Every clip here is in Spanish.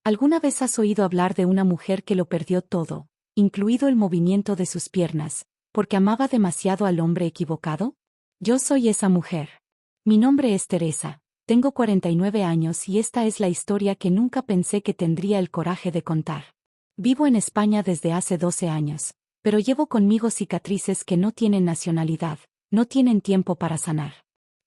¿Alguna vez has oído hablar de una mujer que lo perdió todo, incluido el movimiento de sus piernas, porque amaba demasiado al hombre equivocado? Yo soy esa mujer. Mi nombre es Teresa, tengo 49 años y esta es la historia que nunca pensé que tendría el coraje de contar. Vivo en España desde hace 12 años, pero llevo conmigo cicatrices que no tienen nacionalidad, no tienen tiempo para sanar.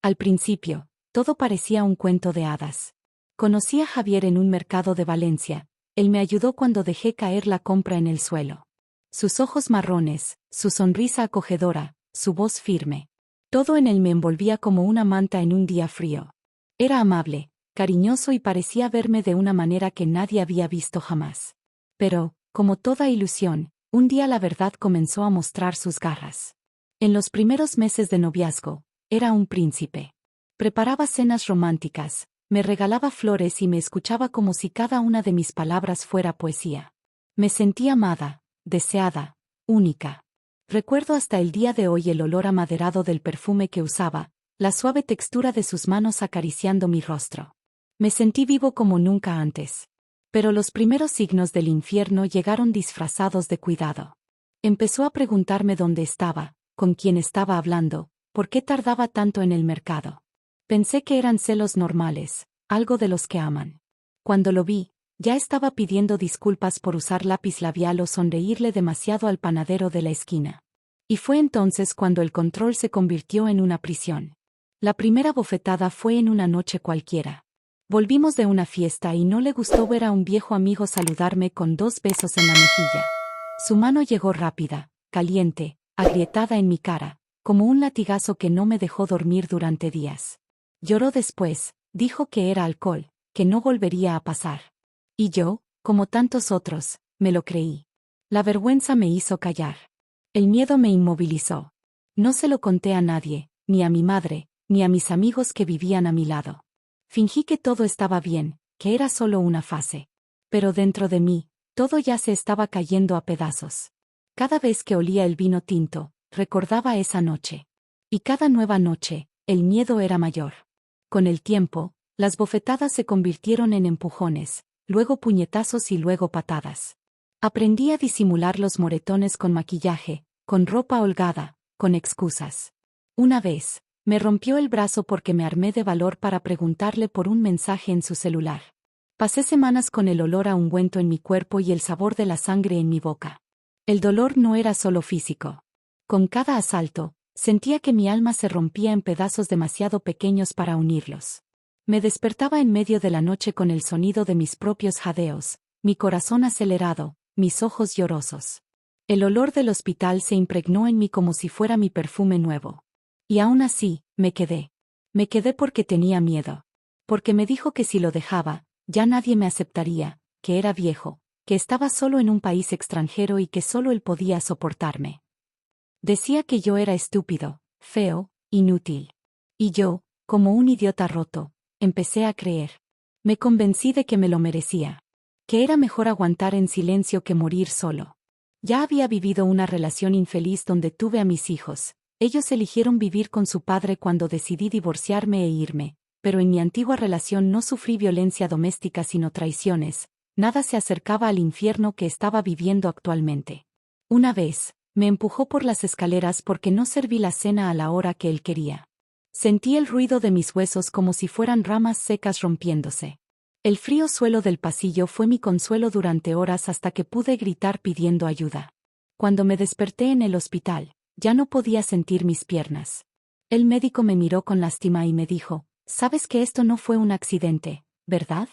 Al principio, todo parecía un cuento de hadas. Conocí a Javier en un mercado de Valencia, él me ayudó cuando dejé caer la compra en el suelo. Sus ojos marrones, su sonrisa acogedora, su voz firme. Todo en él me envolvía como una manta en un día frío. Era amable, cariñoso y parecía verme de una manera que nadie había visto jamás. Pero, como toda ilusión, un día la verdad comenzó a mostrar sus garras. En los primeros meses de noviazgo, era un príncipe. Preparaba cenas románticas, me regalaba flores y me escuchaba como si cada una de mis palabras fuera poesía. Me sentí amada, deseada, única. Recuerdo hasta el día de hoy el olor amaderado del perfume que usaba, la suave textura de sus manos acariciando mi rostro. Me sentí vivo como nunca antes. Pero los primeros signos del infierno llegaron disfrazados de cuidado. Empezó a preguntarme dónde estaba, con quién estaba hablando, por qué tardaba tanto en el mercado. Pensé que eran celos normales, algo de los que aman. Cuando lo vi, ya estaba pidiendo disculpas por usar lápiz labial o sonreírle demasiado al panadero de la esquina. Y fue entonces cuando el control se convirtió en una prisión. La primera bofetada fue en una noche cualquiera. Volvimos de una fiesta y no le gustó ver a un viejo amigo saludarme con 2 besos en la mejilla. Su mano llegó rápida, caliente, agrietada en mi cara, como un latigazo que no me dejó dormir durante días. Lloró después, dijo que era alcohol, que no volvería a pasar. Y yo, como tantos otros, me lo creí. La vergüenza me hizo callar. El miedo me inmovilizó. No se lo conté a nadie, ni a mi madre, ni a mis amigos que vivían a mi lado. Fingí que todo estaba bien, que era solo una fase. Pero dentro de mí, todo ya se estaba cayendo a pedazos. Cada vez que olía el vino tinto, recordaba esa noche. Y cada nueva noche, el miedo era mayor. Con el tiempo, las bofetadas se convirtieron en empujones, luego puñetazos y luego patadas. Aprendí a disimular los moretones con maquillaje, con ropa holgada, con excusas. Una vez, me rompió el brazo porque me armé de valor para preguntarle por un mensaje en su celular. Pasé semanas con el olor a ungüento en mi cuerpo y el sabor de la sangre en mi boca. El dolor no era solo físico. Con cada asalto, sentía que mi alma se rompía en pedazos demasiado pequeños para unirlos. Me despertaba en medio de la noche con el sonido de mis propios jadeos, mi corazón acelerado, mis ojos llorosos. El olor del hospital se impregnó en mí como si fuera mi perfume nuevo. Y aún así, me quedé. Me quedé porque tenía miedo. Porque me dijo que si lo dejaba, ya nadie me aceptaría, que era viejo, que estaba solo en un país extranjero y que solo él podía soportarme. Decía que yo era estúpido, feo, inútil. Y yo, como un idiota roto, empecé a creer. Me convencí de que me lo merecía. Que era mejor aguantar en silencio que morir solo. Ya había vivido una relación infeliz donde tuve a mis hijos. Ellos eligieron vivir con su padre cuando decidí divorciarme e irme, pero en mi antigua relación no sufrí violencia doméstica sino traiciones. Nada se acercaba al infierno que estaba viviendo actualmente. Una vez, me empujó por las escaleras porque no serví la cena a la hora que él quería. Sentí el ruido de mis huesos como si fueran ramas secas rompiéndose. El frío suelo del pasillo fue mi consuelo durante horas hasta que pude gritar pidiendo ayuda. Cuando me desperté en el hospital, ya no podía sentir mis piernas. El médico me miró con lástima y me dijo, «Sabes que esto no fue un accidente, ¿verdad?»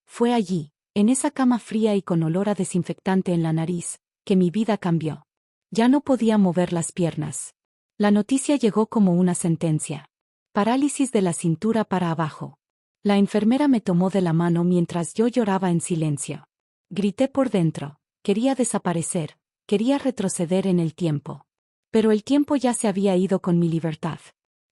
Fue allí, en esa cama fría y con olor a desinfectante en la nariz, que mi vida cambió. Ya no podía mover las piernas. La noticia llegó como una sentencia. Parálisis de la cintura para abajo. La enfermera me tomó de la mano mientras yo lloraba en silencio. Grité por dentro, quería desaparecer, quería retroceder en el tiempo. Pero el tiempo ya se había ido con mi libertad.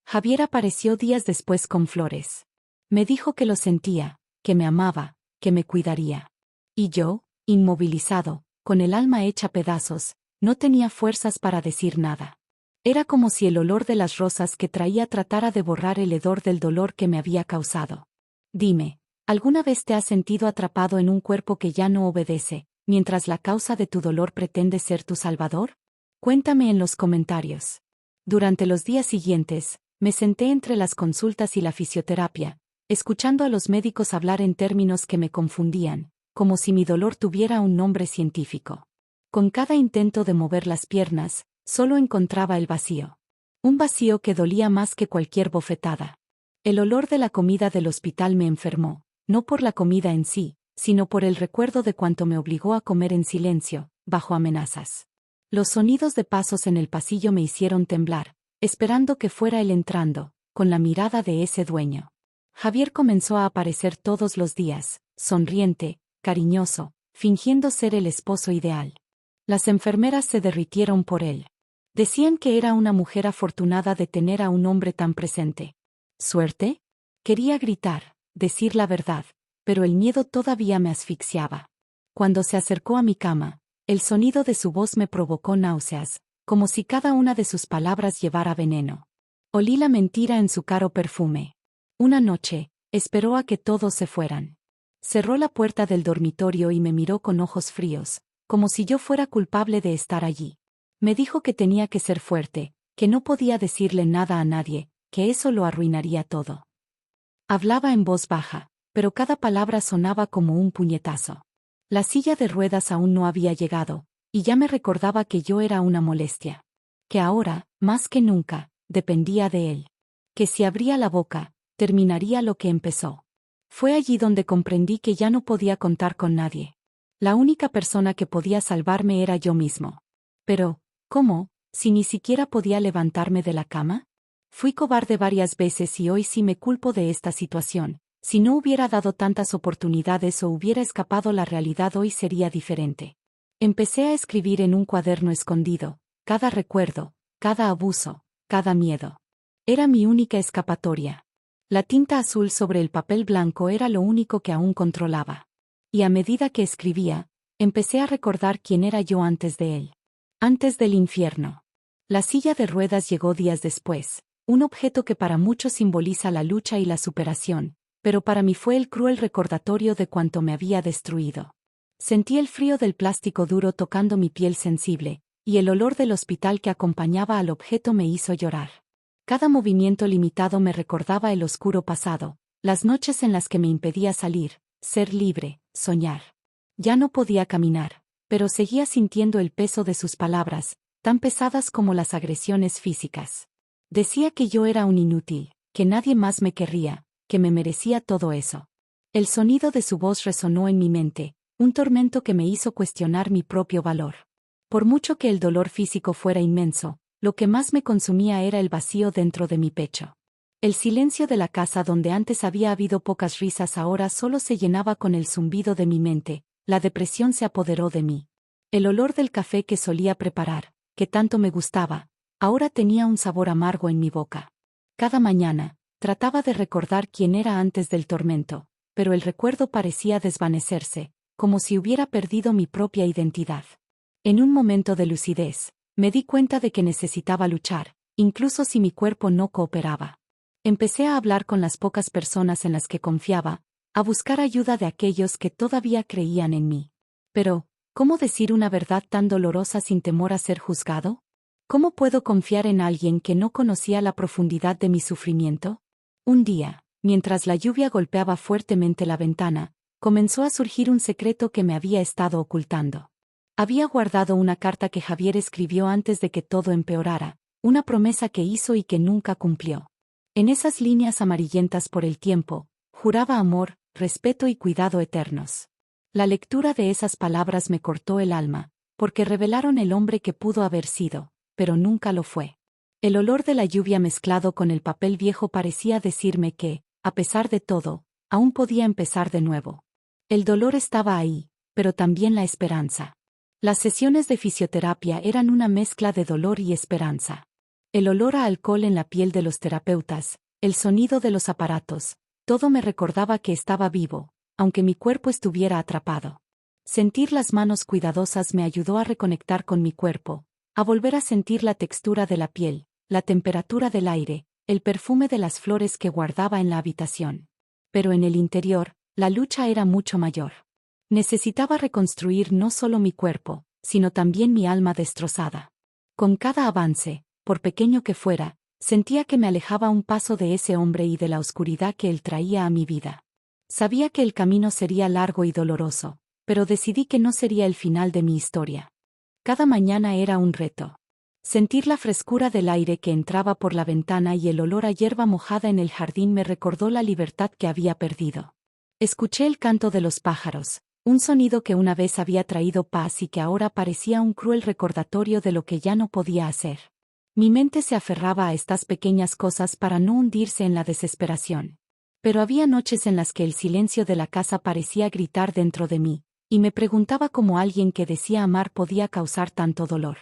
Javier apareció días después con flores. Me dijo que lo sentía, que me amaba, que me cuidaría. Y yo, inmovilizado, con el alma hecha pedazos, no tenía fuerzas para decir nada. Era como si el olor de las rosas que traía tratara de borrar el hedor del dolor que me había causado. Dime, ¿Alguna vez te has sentido atrapado en un cuerpo que ya no obedece, mientras la causa de tu dolor pretende ser tu salvador? Cuéntame en los comentarios. Durante los días siguientes, me senté entre las consultas y la fisioterapia, escuchando a los médicos hablar en términos que me confundían, como si mi dolor tuviera un nombre científico. Con cada intento de mover las piernas, solo encontraba el vacío. Un vacío que dolía más que cualquier bofetada. El olor de la comida del hospital me enfermó, no por la comida en sí, sino por el recuerdo de cuánto me obligó a comer en silencio, bajo amenazas. Los sonidos de pasos en el pasillo me hicieron temblar, esperando que fuera él entrando, con la mirada de ese dueño. Javier comenzó a aparecer todos los días, sonriente, cariñoso, fingiendo ser el esposo ideal. Las enfermeras se derritieron por él. Decían que era una mujer afortunada de tener a un hombre tan presente. ¿Suerte? Quería gritar, decir la verdad, pero el miedo todavía me asfixiaba. Cuando se acercó a mi cama, el sonido de su voz me provocó náuseas, como si cada una de sus palabras llevara veneno. Olí la mentira en su caro perfume. Una noche, esperó a que todos se fueran. Cerró la puerta del dormitorio y me miró con ojos fríos, como si yo fuera culpable de estar allí. Me dijo que tenía que ser fuerte, que no podía decirle nada a nadie, que eso lo arruinaría todo. Hablaba en voz baja, pero cada palabra sonaba como un puñetazo. La silla de ruedas aún no había llegado, y ya me recordaba que yo era una molestia. Que ahora, más que nunca, dependía de él. Que si abría la boca, terminaría lo que empezó. Fue allí donde comprendí que ya no podía contar con nadie. La única persona que podía salvarme era yo mismo. Pero, ¿cómo, si ni siquiera podía levantarme de la cama? Fui cobarde varias veces y hoy sí me culpo de esta situación. Si no hubiera dado tantas oportunidades o hubiera escapado la realidad hoy sería diferente. Empecé a escribir en un cuaderno escondido, cada recuerdo, cada abuso, cada miedo. Era mi única escapatoria. La tinta azul sobre el papel blanco era lo único que aún controlaba. Y a medida que escribía, empecé a recordar quién era yo antes de él. Antes del infierno. La silla de ruedas llegó días después, un objeto que para muchos simboliza la lucha y la superación, pero para mí fue el cruel recordatorio de cuánto me había destruido. Sentí el frío del plástico duro tocando mi piel sensible, y el olor del hospital que acompañaba al objeto me hizo llorar. Cada movimiento limitado me recordaba el oscuro pasado, las noches en las que me impedía salir, ser libre, soñar. Ya no podía caminar, pero seguía sintiendo el peso de sus palabras, tan pesadas como las agresiones físicas. Decía que yo era un inútil, que nadie más me querría, que me merecía todo eso. El sonido de su voz resonó en mi mente, un tormento que me hizo cuestionar mi propio valor. Por mucho que el dolor físico fuera inmenso, lo que más me consumía era el vacío dentro de mi pecho. El silencio de la casa donde antes había habido pocas risas ahora solo se llenaba con el zumbido de mi mente, la depresión se apoderó de mí. El olor del café que solía preparar, que tanto me gustaba, ahora tenía un sabor amargo en mi boca. Cada mañana, trataba de recordar quién era antes del tormento, pero el recuerdo parecía desvanecerse, como si hubiera perdido mi propia identidad. En un momento de lucidez, me di cuenta de que necesitaba luchar, incluso si mi cuerpo no cooperaba. Empecé a hablar con las pocas personas en las que confiaba, a buscar ayuda de aquellos que todavía creían en mí. Pero, ¿cómo decir una verdad tan dolorosa sin temor a ser juzgado? ¿Cómo puedo confiar en alguien que no conocía la profundidad de mi sufrimiento? Un día, mientras la lluvia golpeaba fuertemente la ventana, comenzó a surgir un secreto que me había estado ocultando. Había guardado una carta que Javier escribió antes de que todo empeorara, una promesa que hizo y que nunca cumplió. En esas líneas amarillentas por el tiempo, juraba amor, respeto y cuidado eternos. La lectura de esas palabras me cortó el alma, porque revelaron el hombre que pudo haber sido, pero nunca lo fue. El olor de la lluvia mezclado con el papel viejo parecía decirme que, a pesar de todo, aún podía empezar de nuevo. El dolor estaba ahí, pero también la esperanza. Las sesiones de fisioterapia eran una mezcla de dolor y esperanza. El olor a alcohol en la piel de los terapeutas, el sonido de los aparatos, todo me recordaba que estaba vivo, aunque mi cuerpo estuviera atrapado. Sentir las manos cuidadosas me ayudó a reconectar con mi cuerpo, a volver a sentir la textura de la piel, la temperatura del aire, el perfume de las flores que guardaba en la habitación. Pero en el interior, la lucha era mucho mayor. Necesitaba reconstruir no solo mi cuerpo, sino también mi alma destrozada. Con cada avance, por pequeño que fuera, sentía que me alejaba un paso de ese hombre y de la oscuridad que él traía a mi vida. Sabía que el camino sería largo y doloroso, pero decidí que no sería el final de mi historia. Cada mañana era un reto. Sentir la frescura del aire que entraba por la ventana y el olor a hierba mojada en el jardín me recordó la libertad que había perdido. Escuché el canto de los pájaros, un sonido que una vez había traído paz y que ahora parecía un cruel recordatorio de lo que ya no podía hacer. Mi mente se aferraba a estas pequeñas cosas para no hundirse en la desesperación. Pero había noches en las que el silencio de la casa parecía gritar dentro de mí, y me preguntaba cómo alguien que decía amar podía causar tanto dolor.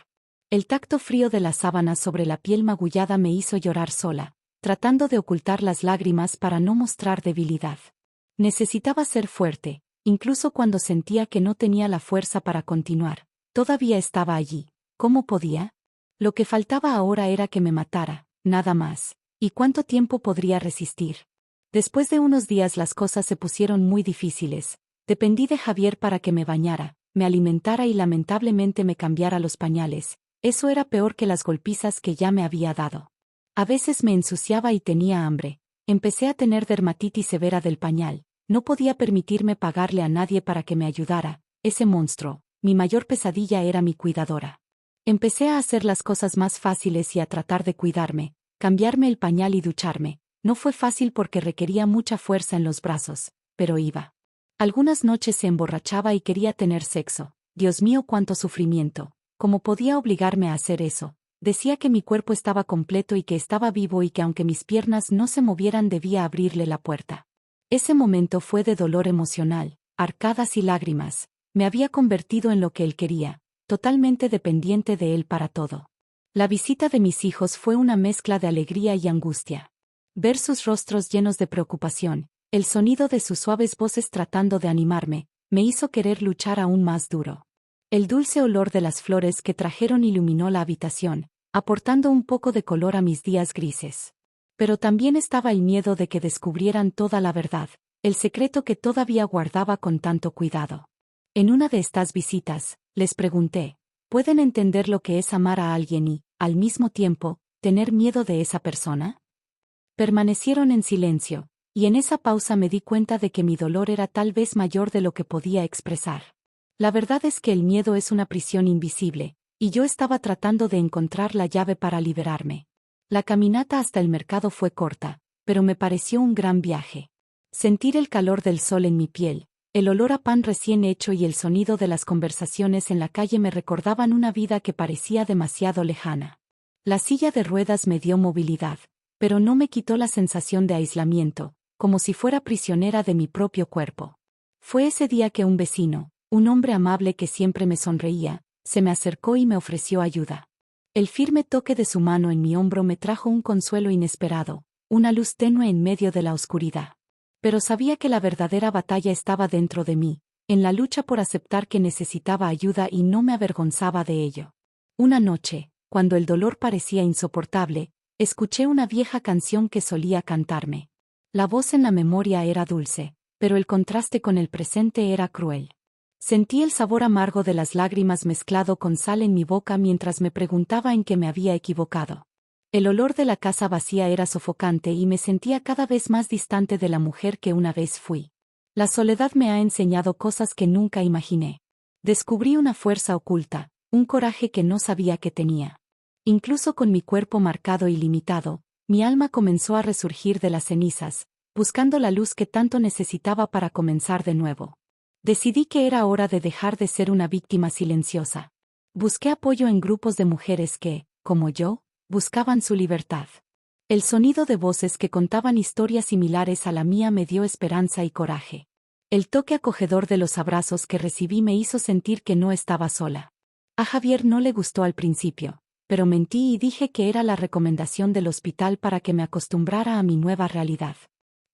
El tacto frío de las sábanas sobre la piel magullada me hizo llorar sola, tratando de ocultar las lágrimas para no mostrar debilidad. Necesitaba ser fuerte, incluso cuando sentía que no tenía la fuerza para continuar. Todavía estaba allí. ¿Cómo podía? Lo que faltaba ahora era que me matara, nada más. ¿Y cuánto tiempo podría resistir? Después de unos días las cosas se pusieron muy difíciles. Dependí de Javier para que me bañara, me alimentara y lamentablemente me cambiara los pañales. Eso era peor que las golpizas que ya me había dado. A veces me ensuciaba y tenía hambre. Empecé a tener dermatitis severa del pañal. No podía permitirme pagarle a nadie para que me ayudara. Ese monstruo, mi mayor pesadilla era mi cuidadora. Empecé a hacer las cosas más fáciles y a tratar de cuidarme, cambiarme el pañal y ducharme. No fue fácil porque requería mucha fuerza en los brazos, pero iba. Algunas noches se emborrachaba y quería tener sexo. Dios mío, cuánto sufrimiento. ¿Cómo podía obligarme a hacer eso? Decía que mi cuerpo estaba completo y que estaba vivo y que aunque mis piernas no se movieran debía abrirle la puerta. Ese momento fue de dolor emocional, arcadas y lágrimas. Me había convertido en lo que él quería, totalmente dependiente de él para todo. La visita de mis hijos fue una mezcla de alegría y angustia. Ver sus rostros llenos de preocupación, el sonido de sus suaves voces tratando de animarme, me hizo querer luchar aún más duro. El dulce olor de las flores que trajeron iluminó la habitación, aportando un poco de color a mis días grises. Pero también estaba el miedo de que descubrieran toda la verdad, el secreto que todavía guardaba con tanto cuidado. En una de estas visitas, les pregunté, ¿pueden entender lo que es amar a alguien y, al mismo tiempo, tener miedo de esa persona? Permanecieron en silencio, y en esa pausa me di cuenta de que mi dolor era tal vez mayor de lo que podía expresar. La verdad es que el miedo es una prisión invisible, y yo estaba tratando de encontrar la llave para liberarme. La caminata hasta el mercado fue corta, pero me pareció un gran viaje. Sentir el calor del sol en mi piel, el olor a pan recién hecho y el sonido de las conversaciones en la calle me recordaban una vida que parecía demasiado lejana. La silla de ruedas me dio movilidad, pero no me quitó la sensación de aislamiento, como si fuera prisionera de mi propio cuerpo. Fue ese día que un vecino, un hombre amable que siempre me sonreía, se me acercó y me ofreció ayuda. El firme toque de su mano en mi hombro me trajo un consuelo inesperado, una luz tenue en medio de la oscuridad. Pero sabía que la verdadera batalla estaba dentro de mí, en la lucha por aceptar que necesitaba ayuda y no me avergonzaba de ello. Una noche, cuando el dolor parecía insoportable, escuché una vieja canción que solía cantarme. La voz en la memoria era dulce, pero el contraste con el presente era cruel. Sentí el sabor amargo de las lágrimas mezclado con sal en mi boca mientras me preguntaba en qué me había equivocado. El olor de la casa vacía era sofocante y me sentía cada vez más distante de la mujer que una vez fui. La soledad me ha enseñado cosas que nunca imaginé. Descubrí una fuerza oculta, un coraje que no sabía que tenía. Incluso con mi cuerpo marcado y limitado, mi alma comenzó a resurgir de las cenizas, buscando la luz que tanto necesitaba para comenzar de nuevo. Decidí que era hora de dejar de ser una víctima silenciosa. Busqué apoyo en grupos de mujeres que, como yo, buscaban su libertad. El sonido de voces que contaban historias similares a la mía me dio esperanza y coraje. El toque acogedor de los abrazos que recibí me hizo sentir que no estaba sola. A Javier no le gustó al principio, pero mentí y dije que era la recomendación del hospital para que me acostumbrara a mi nueva realidad.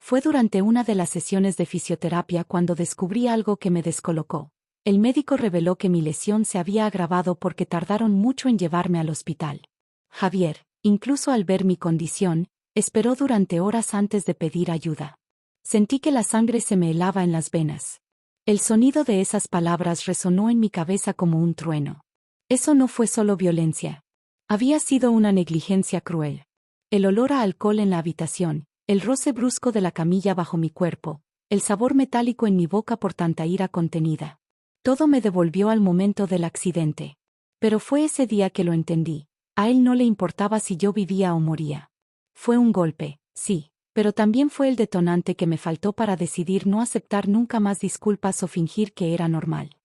Fue durante una de las sesiones de fisioterapia cuando descubrí algo que me descolocó. El médico reveló que mi lesión se había agravado porque tardaron mucho en llevarme al hospital. Javier, incluso al ver mi condición, esperó durante horas antes de pedir ayuda. Sentí que la sangre se me helaba en las venas. El sonido de esas palabras resonó en mi cabeza como un trueno. Eso no fue solo violencia. Había sido una negligencia cruel. El olor a alcohol en la habitación, el roce brusco de la camilla bajo mi cuerpo, el sabor metálico en mi boca por tanta ira contenida. Todo me devolvió al momento del accidente. Pero fue ese día que lo entendí. A él no le importaba si yo vivía o moría. Fue un golpe, sí, pero también fue el detonante que me faltó para decidir no aceptar nunca más disculpas o fingir que era normal.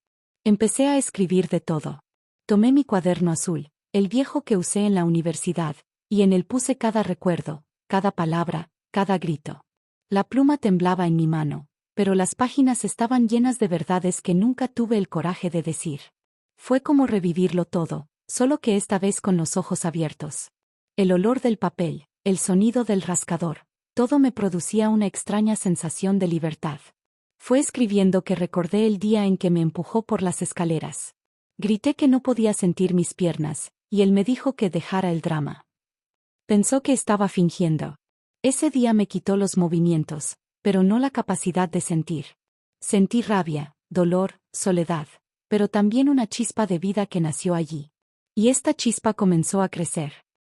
Empecé a escribir de todo. Tomé mi cuaderno azul, el viejo que usé en la universidad, y en él puse cada recuerdo, cada palabra, cada grito. La pluma temblaba en mi mano, pero las páginas estaban llenas de verdades que nunca tuve el coraje de decir. Fue como revivirlo todo, solo que esta vez con los ojos abiertos. El olor del papel, el sonido del rascador, todo me producía una extraña sensación de libertad. Fue escribiendo que recordé el día en que me empujó por las escaleras. Grité que no podía sentir mis piernas, y él me dijo que dejara el drama. Pensó que estaba fingiendo. Ese día me quitó los movimientos, pero no la capacidad de sentir. Sentí rabia, dolor, soledad, pero también una chispa de vida que nació allí. Y esta chispa comenzó a crecer.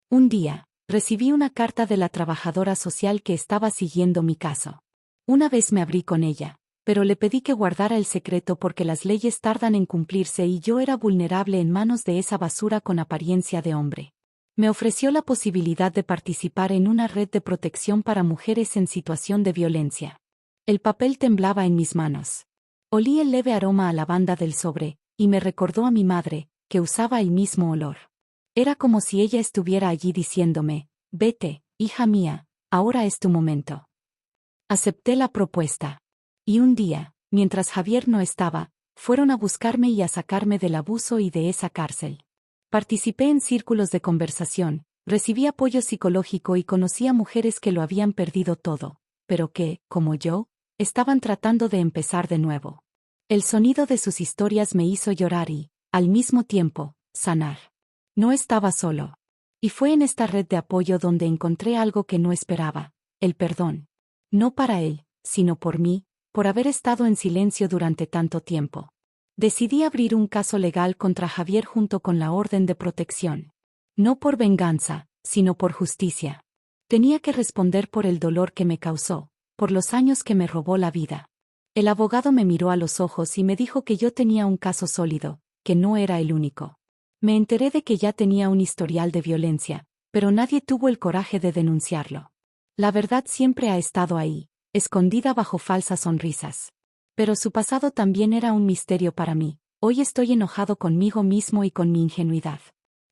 Un día, recibí una carta de la trabajadora social que estaba siguiendo mi caso. Una vez me abrí con ella, pero le pedí que guardara el secreto porque las leyes tardan en cumplirse y yo era vulnerable en manos de esa basura con apariencia de hombre. Me ofreció la posibilidad de participar en una red de protección para mujeres en situación de violencia. El papel temblaba en mis manos. Olí el leve aroma a lavanda del sobre, y me recordó a mi madre, que usaba el mismo olor. Era como si ella estuviera allí diciéndome, vete, hija mía, ahora es tu momento. Acepté la propuesta. Y un día, mientras Javier no estaba, fueron a buscarme y a sacarme del abuso y de esa cárcel. Participé en círculos de conversación, recibí apoyo psicológico y conocí a mujeres que lo habían perdido todo, pero que, como yo, estaban tratando de empezar de nuevo. El sonido de sus historias me hizo llorar y, al mismo tiempo, sanar. No estaba solo. Y fue en esta red de apoyo donde encontré algo que no esperaba, el perdón. No para él, sino por mí, por haber estado en silencio durante tanto tiempo. Decidí abrir un caso legal contra Javier junto con la orden de protección. No por venganza, sino por justicia. Tenía que responder por el dolor que me causó, por los años que me robó la vida. El abogado me miró a los ojos y me dijo que yo tenía un caso sólido, que no era el único. Me enteré de que ya tenía un historial de violencia, pero nadie tuvo el coraje de denunciarlo. La verdad siempre ha estado ahí, escondida bajo falsas sonrisas. Pero su pasado también era un misterio para mí. Hoy estoy enojado conmigo mismo y con mi ingenuidad.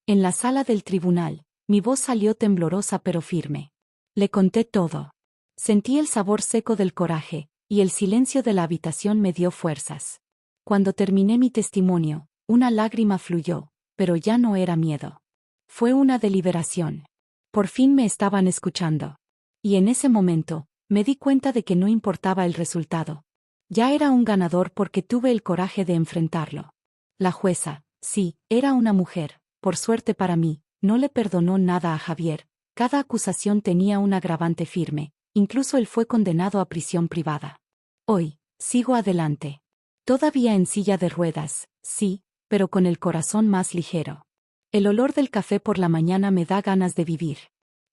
En la sala del tribunal, mi voz salió temblorosa pero firme. Le conté todo. Sentí el sabor seco del coraje, y el silencio de la habitación me dio fuerzas. Cuando terminé mi testimonio, una lágrima fluyó, pero ya no era miedo. Fue una deliberación. Por fin me estaban escuchando. Y en ese momento, me di cuenta de que no importaba el resultado. Ya era un ganador porque tuve el coraje de enfrentarlo. La jueza, sí, era una mujer, por suerte para mí, no le perdonó nada a Javier. Cada acusación tenía un agravante firme, incluso él fue condenado a prisión privada. Hoy, sigo adelante. Todavía en silla de ruedas, sí, pero con el corazón más ligero. El olor del café por la mañana me da ganas de vivir.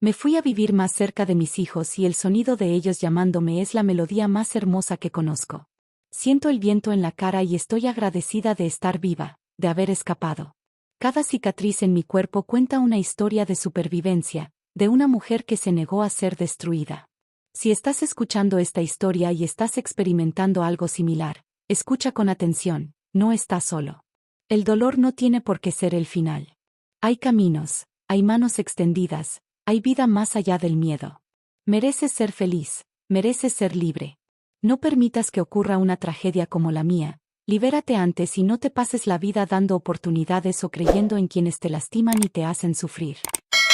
Me fui a vivir más cerca de mis hijos y el sonido de ellos llamándome es la melodía más hermosa que conozco. Siento el viento en la cara y estoy agradecida de estar viva, de haber escapado. Cada cicatriz en mi cuerpo cuenta una historia de supervivencia, de una mujer que se negó a ser destruida. Si estás escuchando esta historia y estás experimentando algo similar, escucha con atención, no estás solo. El dolor no tiene por qué ser el final. Hay caminos, hay manos extendidas, hay vida más allá del miedo. Mereces ser feliz, mereces ser libre. No permitas que ocurra una tragedia como la mía. Libérate antes y no te pases la vida dando oportunidades o creyendo en quienes te lastiman y te hacen sufrir.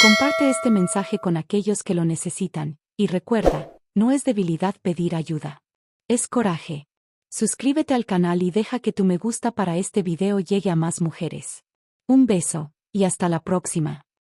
Comparte este mensaje con aquellos que lo necesitan, y recuerda, no es debilidad pedir ayuda. Es coraje. Suscríbete al canal y deja que tu me gusta para este video llegue a más mujeres. Un beso, y hasta la próxima.